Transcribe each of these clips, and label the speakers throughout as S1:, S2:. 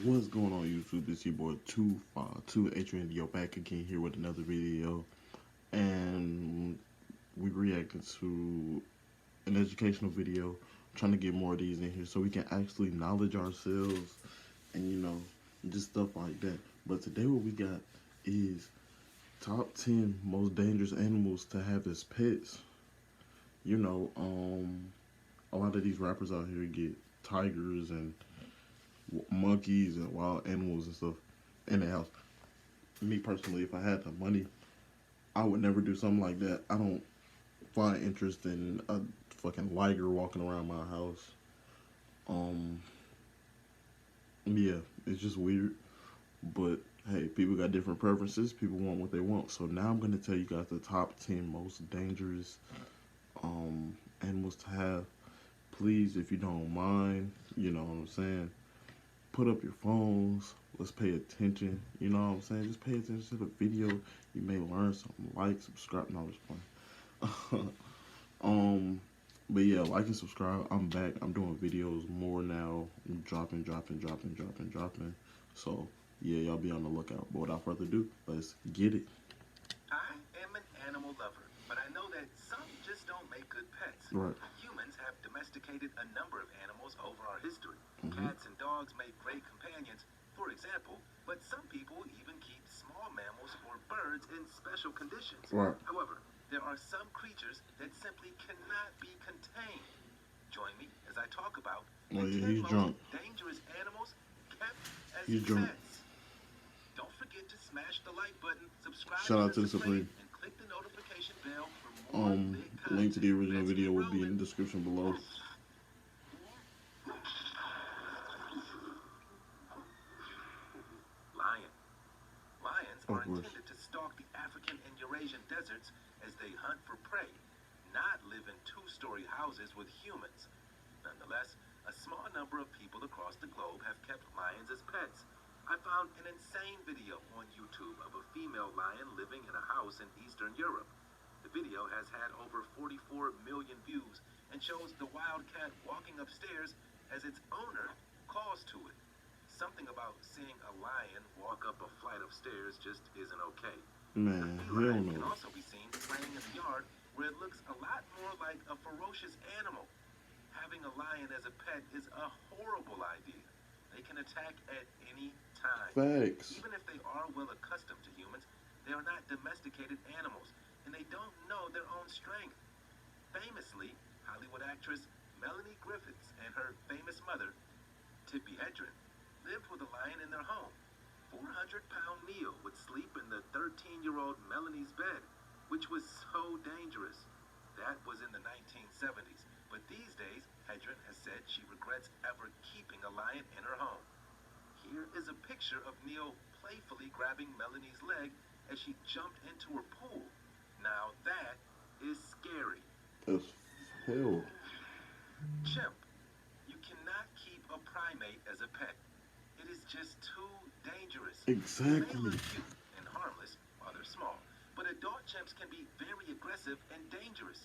S1: What's going on YouTube? It's your boy 252 Adrian Yo back again here with another video, and we reacted to an educational video, trying to get more of these in here so we can actually knowledge ourselves and just stuff like that. But today what we got is top 10 most dangerous animals to have as pets. You know, a lot of these rappers out here get tigers and monkeys and wild animals and stuff in the house. Me personally, if I had the money, I would never do something like that. I don't find interest in a fucking liger walking around my house. Um, yeah, it's just weird. But hey, people got different preferences. People want what they want. So now I'm gonna tell you guys the top 10 most dangerous animals to have. Please, if you don't mind, you know what I'm saying, put up your phones. Let's pay attention. You know what I'm saying? Just pay attention to the video. You may learn something. Like, subscribe. No, I'm just playing. um, but yeah, like and subscribe. I'm back. I'm doing videos more now. I'm dropping. So yeah, y'all be on the lookout. But without further ado, let's get it.
S2: I am an animal lover, but I know that some just don't make good pets.
S1: Right.
S2: Humans have domesticated a number of animals over our history.
S1: Mm-hmm.
S2: Cats and dogs make great companions, for example, but some people even keep small mammals or birds in special conditions.
S1: Right.
S2: However, there are some creatures that simply cannot be contained. Join me as I talk about
S1: Oh
S2: the
S1: yeah,
S2: 10
S1: he's
S2: most
S1: drunk.
S2: dangerous animals kept as
S1: He's drunk.
S2: pets. Don't forget to smash the like button, subscribe
S1: Shout out to
S2: to
S1: the
S2: the Supreme,
S1: Supreme.
S2: and click the notification bell for more big
S1: Link
S2: content.
S1: to the original
S2: Let's
S1: video
S2: get
S1: will be in
S2: rolling.
S1: the description below.
S2: Lion. Lions
S1: Of
S2: are
S1: course.
S2: intended to stalk the African and Eurasian deserts as they hunt for prey, not live in two-story houses with humans. Nonetheless, a small number of people across the globe have kept lions as pets. I found an insane video on YouTube of a female lion living in a house in Eastern Europe. The video has had over 44 million views and shows the wild cat walking upstairs as its owner calls to it. Something about seeing a lion walk up a flight of stairs just isn't okay. The
S1: Man, hell
S2: feline can
S1: no.
S2: also be seen playing in the yard where it looks a lot more like a ferocious animal. Having a lion as a pet is a horrible idea. They can attack at any time.
S1: Facts.
S2: Even if they are well accustomed to humans, they are not domesticated animals, and they don't know their own strength. Famously, Hollywood actress Melanie Griffiths and her famous mother, Tippi Hedren, lived with a lion in their home. 400-pound Neil would sleep in the 13-year-old Melanie's bed, which was so dangerous. That was in the 1970s, but these days, Hedren has said she regrets ever keeping a lion in her home. Here is a picture of Neil playfully grabbing Melanie's leg as she jumped into her pool. Now that is scary.
S1: As hell.
S2: Chimp. You cannot keep a primate as a pet. It is just too dangerous. They may
S1: Exactly.
S2: look cute and harmless while they're small, but adult chimps can be very aggressive and dangerous.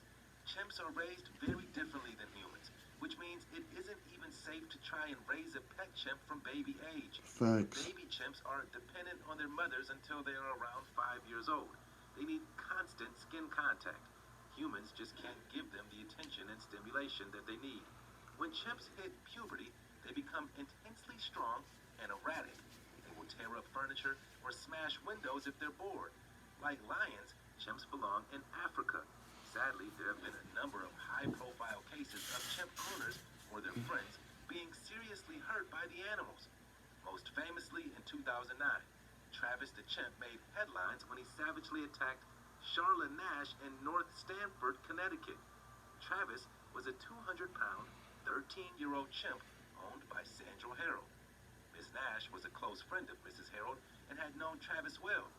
S2: Chimps are raised very differently than humans, which means it isn't even safe to try and raise a pet chimp from baby age.
S1: Facts.
S2: Baby chimps are dependent on their mothers until they are around 5 years old. They need constant skin contact. Humans just can't give them the attention and stimulation that they need. When chimps hit puberty, they become intensely strong and erratic. They will tear up furniture or smash windows if they're bored. Like lions, chimps belong in Africa. Sadly, there have been a number of high-profile cases of chimp owners or their friends being seriously hurt by the animals. Most famously, in 2009, Travis the chimp made headlines when he savagely attacked Charlotte Nash in North Stamford, Connecticut. Travis was a 200-pound, 13-year-old chimp owned by Sandra Harold. Miss Nash was a close friend of Mrs. Harold and had known Travis well.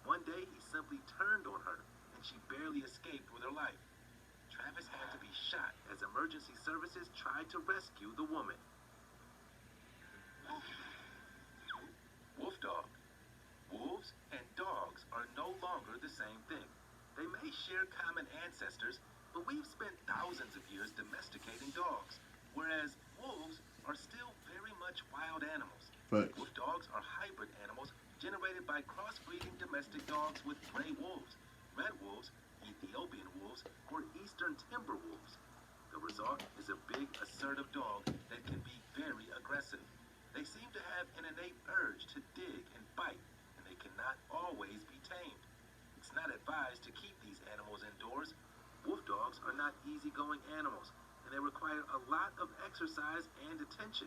S2: One day, he simply turned on her, and she barely escaped with her life. Travis had to be shot as emergency services tried to rescue the woman. Wolf dog. Wolves and dogs are no longer the same thing. They may share common ancestors, but we've spent thousands of years domesticating dogs, whereas wolves are still very much wild animals.
S1: Facts.
S2: Wolf dogs are hybrid animals generated by crossbreeding domestic dogs with gray wolves, red wolves, Ethiopian wolves, or eastern timber wolves. The result is a big, assertive dog that can be very aggressive. They seem to have an innate urge to dig and bite, and they cannot always be tamed. It's not advised to keep these animals indoors. Wolf dogs are not easygoing animals, and they require a lot of exercise and attention.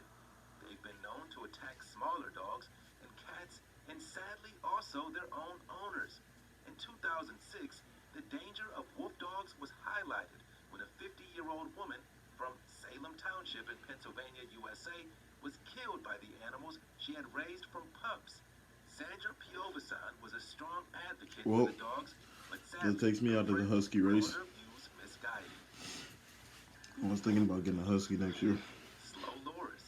S2: They've been known to attack smaller dogs and cats, and sadly also their own owners. In 2006, the danger of wolf dogs was highlighted when a 50-year-old woman from Salem Township in Pennsylvania, USA, was killed by the animals she had raised from pups. Sandra Piovesan was a strong advocate for
S1: Well,
S2: the dogs, but
S1: that
S2: sadly,
S1: takes me
S2: her
S1: out of the
S2: friends
S1: husky
S2: called
S1: race.
S2: her views misguided.
S1: I was thinking about getting a husky next year.
S2: Slow Loris.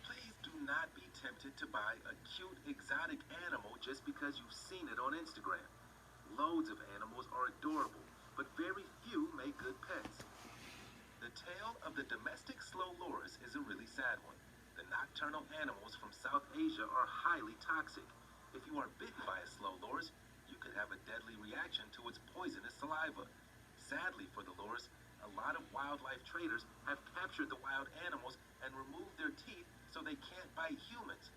S2: Please do not be tempted to buy a cute exotic animal just because you've seen it on Instagram. Loads of animals are adorable, but very few make good pets. The tale of the domestic slow loris is a really sad one. The nocturnal animals from South Asia are highly toxic. If you are bitten by a slow loris, you could have a deadly reaction to its poisonous saliva. Sadly for the loris, a lot of wildlife traders have captured the wild animals and removed their teeth so they can't bite humans.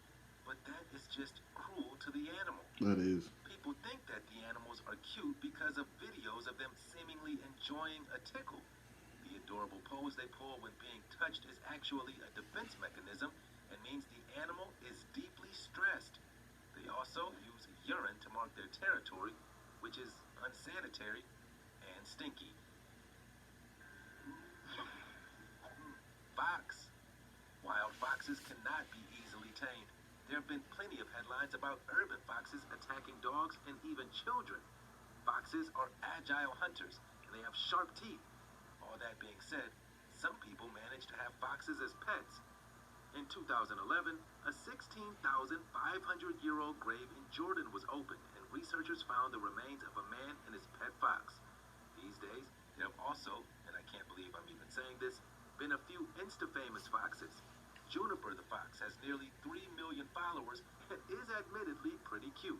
S2: But that is just cruel to the animal.
S1: That is.
S2: People think that the animals are cute because of videos of them seemingly enjoying a tickle. The adorable pose they pull when being touched is actually a defense mechanism and means the animal is deeply stressed. They also use urine to mark their territory, which is unsanitary and stinky. Fox. Wild foxes cannot be easily tamed. There have been plenty of headlines about urban foxes attacking dogs and even children. Foxes are agile hunters, and they have sharp teeth. All that being said, some people manage to have foxes as pets. In 2011, a 16,500-year-old grave in Jordan was opened, and researchers found the remains of a man and his pet fox. These days, there have also, and I can't believe I'm even saying this, been a few Insta-famous foxes. Juniper the fox has nearly 3 million followers and is admittedly pretty cute.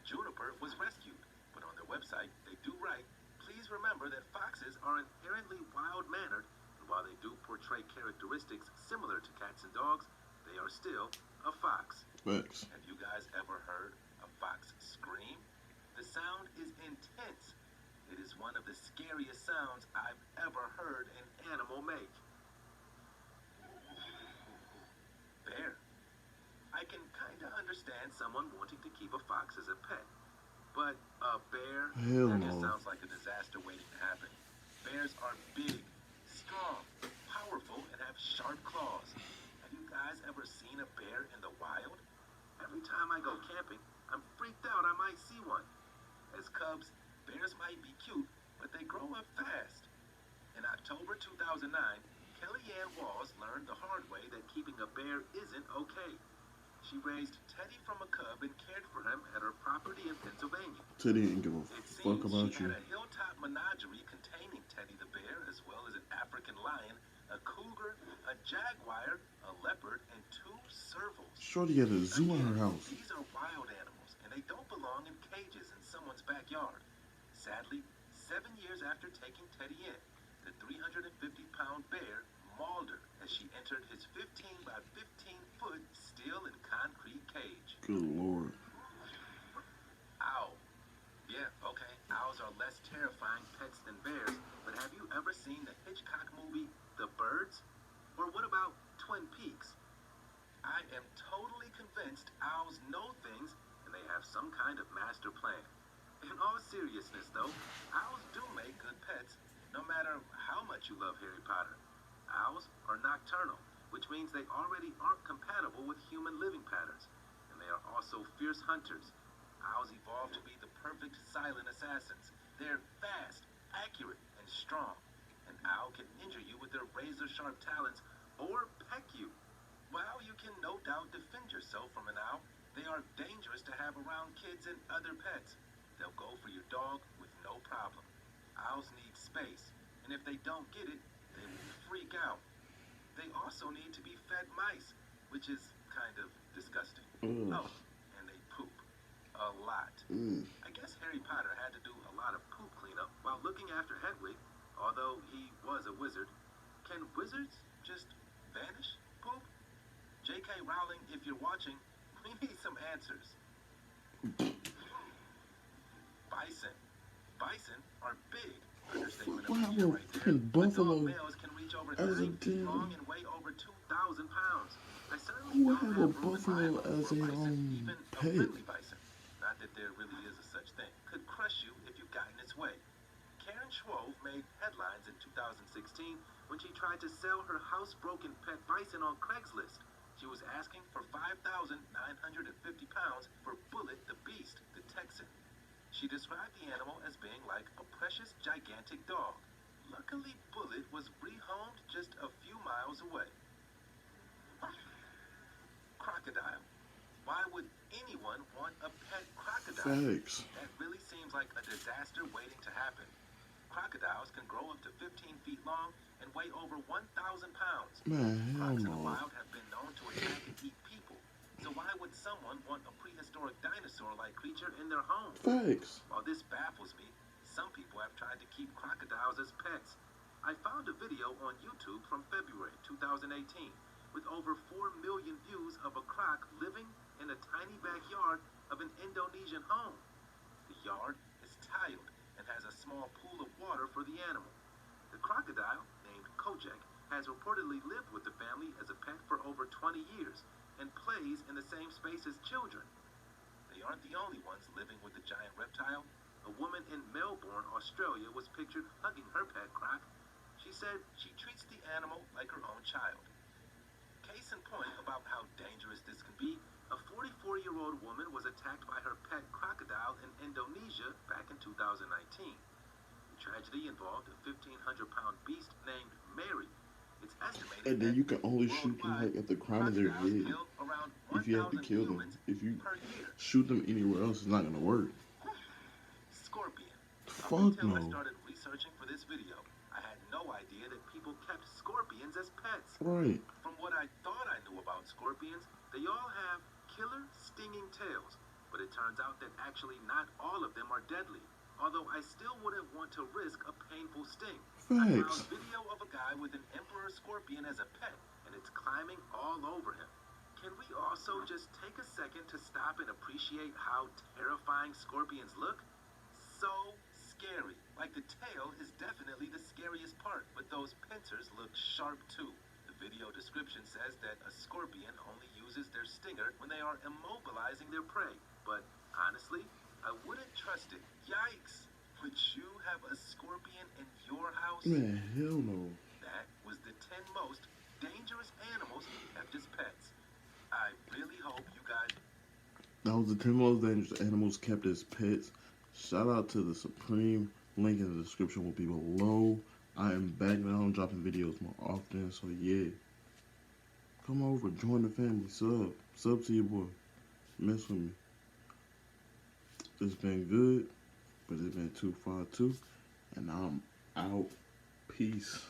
S2: Juniper was rescued, but on their website, they do write, please remember that foxes are inherently wild-mannered, and while they do portray characteristics similar to cats and dogs, they are still a fox.
S1: Facts.
S2: Have you guys ever heard a fox scream? The sound is intense. It is one of the scariest sounds I've ever heard an animal make. Bear. I can kinda understand someone wanting to keep a fox as a pet, but a bear,
S1: Hell
S2: that just
S1: no.
S2: sounds like a disaster waiting to happen. Bears are big, strong, powerful, and have sharp claws. Have you guys ever seen a bear in the wild? Every time I go camping, I'm freaked out I might see one. As cubs, bears might be cute, but they grow up fast. In October 2009, Kellyanne Walls learned the hard way that keeping a bear isn't okay. She raised Teddy from a cub and cared for him at her property in Pennsylvania.
S1: Teddy ain't give a
S2: It
S1: fuck
S2: seems
S1: about
S2: she
S1: you.
S2: had a hilltop menagerie containing Teddy the bear, as well as an African lion, a cougar, a jaguar, a leopard, and 2 servals.
S1: Shorty had a zoo in
S2: Again,
S1: her house.
S2: these are wild animals, and they don't belong in cages in someone's backyard. Sadly, 7 years after taking Teddy in, the 350-pound bear mauled her as she entered his 15 by 15-foot steel and concrete cage.
S1: Good lord.
S2: Owl. Yeah, okay, owls are less terrifying pets than bears, but have you ever seen the Hitchcock movie The Birds? Or what about Twin Peaks? I am totally convinced owls know things and they have some kind of master plan. In all seriousness, though, owls do make good pets, no matter how much you love Harry Potter. Owls are nocturnal, which means they already aren't compatible with human living patterns, and they are also fierce hunters. Owls evolved to be the perfect silent assassins. They're fast, accurate, and strong. An owl can injure you with their razor-sharp talons or peck you. While you can no doubt defend yourself from an owl, they are dangerous to have around kids and other pets. They'll go for your dog with no problem. Owls need space, and if they don't get it, they will freak out. They also need to be fed mice, which is kind of disgusting.
S1: Ugh.
S2: Oh, and they poop. A lot.
S1: Mm.
S2: I guess Harry Potter had to do a lot of poop cleanup while looking after Hedwig, although he was a wizard. Can wizards just vanish poop? J.K. Rowling, if you're watching, we need some answers. Bison. Bison are big. Understatement of
S1: Why
S2: the
S1: have
S2: year
S1: a
S2: right there.
S1: freaking
S2: Adult
S1: buffalo
S2: males can reach over
S1: as a
S2: 9 feet long
S1: damn
S2: and weigh over 2,000 pounds. I certainly
S1: who would
S2: don't
S1: have a
S2: have room in my
S1: buffalo
S2: home
S1: as
S2: for a
S1: a
S2: bison, even a
S1: pet?
S2: friendly bison. Not that there really is a such thing. Could crush you if you got in its way. Karen Schwove made headlines in 2016 when she tried to sell her housebroken pet bison on Craigslist. She was asking for £5,950 for Bullet the Beast, the Texan. She described the animal as being like a precious gigantic dog. Luckily, Bullet was rehomed just a few miles away. Crocodile. Why would anyone want a pet crocodile?
S1: Facts.
S2: That really seems like a disaster waiting to happen. Crocodiles can grow up to 15 feet long and weigh over 1,000 pounds.
S1: Man, hell
S2: Crocs in the
S1: no.
S2: wild have been known to attack and eat people. So why would someone want a prehistoric dinosaur-like creature in their home?
S1: Facts.
S2: While this baffles me, some people have tried to keep crocodiles as pets. I found a video on YouTube from February 2018 with over 4 million views of a croc living in a tiny backyard of an Indonesian home. The yard is tiled and has a small pool of water for the animal. The crocodile, named Kojak, has reportedly lived with the family as a pet for over 20 years and plays in the same space as children. They aren't the only ones living with the giant reptile. A woman in Melbourne, Australia was pictured hugging her pet croc. She said she treats the animal like her own child. Case in point about how dangerous this can be, a 44-year-old woman was attacked by her pet crocodile in Indonesia back in 2019. The tragedy involved a 1,500-pound beast named Mary. It's estimated
S1: And then
S2: that
S1: you can only shoot them
S2: worldwide,
S1: like at the crown of their
S2: crocodiles
S1: head.
S2: kill around
S1: If you have to
S2: 1,000
S1: kill them.
S2: humans
S1: If you
S2: per year.
S1: shoot them anywhere else, it's not gonna work.
S2: Scorpion. Up
S1: Fuck
S2: until I
S1: no.
S2: started researching for this video, I had no idea that people kept scorpions as pets.
S1: Right.
S2: From what I thought I knew about scorpions, they all have killer stinging tails, but it turns out that actually not all of them are deadly, although I still wouldn't want to risk a painful sting. I
S1: Facts.
S2: found video of a guy with an emperor scorpion as a pet, and it's climbing all over him. Can we also just take a second to stop and appreciate how terrifying scorpions look? So scary. Like the tail is definitely the scariest part, but those pincers look sharp too. The video description says that a scorpion only uses their stinger when they are immobilizing their prey, but honestly, I wouldn't trust it. Yikes! Would you have a scorpion in your house?
S1: Man, hell no.
S2: That was the 10 most dangerous animals kept as pets. I really hope you guys...
S1: That was the 10 most dangerous animals kept as pets. Shout out to the Supreme. Link in the description will be below. I am back now. I'm dropping videos more often. So yeah. Come over. Join the family. Sub. Sub to your boy. Mess with me. It's been good. But it's been too far too. And I'm out. Peace.